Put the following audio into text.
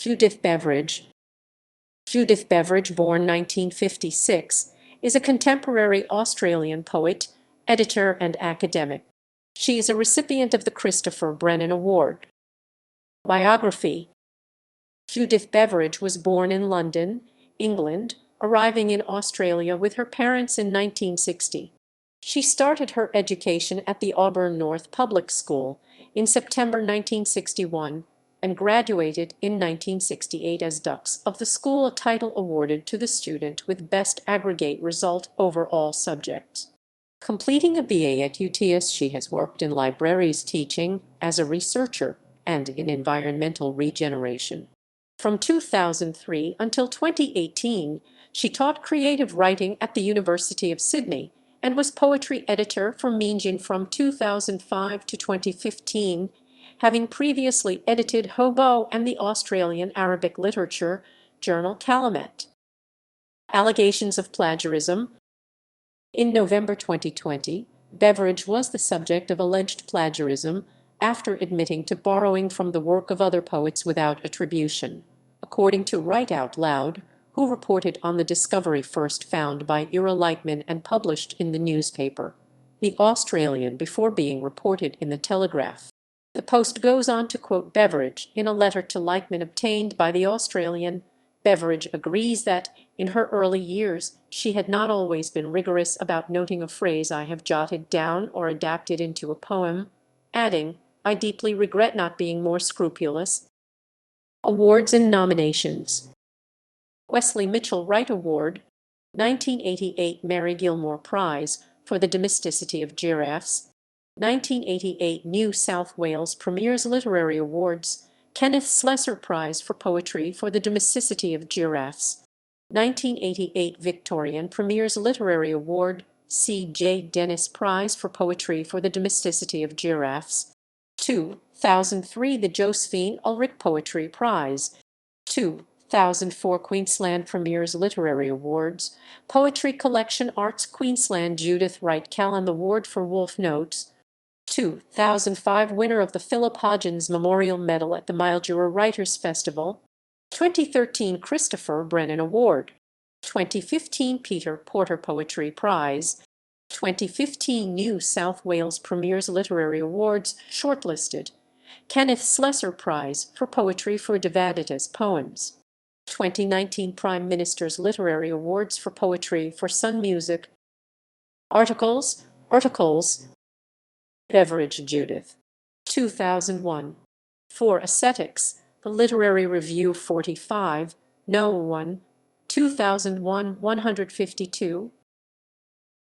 Judith Beveridge. Judith Beveridge, born 1956, is a contemporary Australian poet, editor, and academic. She is a recipient of the Christopher Brennan Award. Biography. Judith Beveridge was born in London, England, arriving in Australia with her parents in 1960. She started her education at the Auburn North Public School in September 1961 and graduated in 1968 as Dux of the school, a title awarded to the student with best aggregate result over all subjects. Completing a BA at UTS, she has worked in libraries teaching, as a researcher, and in environmental regeneration. From 2003 until 2018, she taught creative writing at the University of Sydney and was poetry editor for Meanjin from 2005 to 2015, having previously edited Hobo and the Australian Arabic literature journal Calumet. Allegations of plagiarism. In November 2020, Beveridge was the subject of alleged plagiarism after admitting to borrowing from the work of other poets without attribution, according to Write Out Loud, who reported on the discovery first found by Ira Lightman and published in the newspaper The Australian before being reported in the Telegraph. The Post goes on to quote Beveridge in a letter to Lightman obtained by the Australian. Beveridge agrees that, in her early years, she had not always been rigorous about noting a phrase I have jotted down or adapted into a poem, adding, "I deeply regret not being more scrupulous." Awards and nominations. Wesley Mitchell Wright Award, 1988 Mary Gilmore Prize for the Domesticity of Giraffes, 1988 New South Wales Premier's Literary Awards, Kenneth Slessor Prize for Poetry for the Domesticity of Giraffes, 1988 Victorian Premier's Literary Award, C.J. Dennis Prize for Poetry for the Domesticity of Giraffes, 2003 the Josephine Ulrich Poetry Prize, 2004 Queensland Premier's Literary Awards, Poetry Collection Arts Queensland Judith Wright Callan Award for Wolf Notes, 2005 winner of the Philip Hodgins Memorial Medal at the Mildura Writers Festival, 2013 Christopher Brennan Award, 2015 Peter Porter Poetry Prize, 2015 New South Wales Premier's Literary Awards shortlisted, Kenneth Slessor Prize for Poetry for Devadatas Poems, 2019 Prime Minister's Literary Awards for Poetry for Sun Music. Articles. Beveridge, Judith. 2001. For Aesthetics, The Literary Review 45, No. 1, 2001, 152.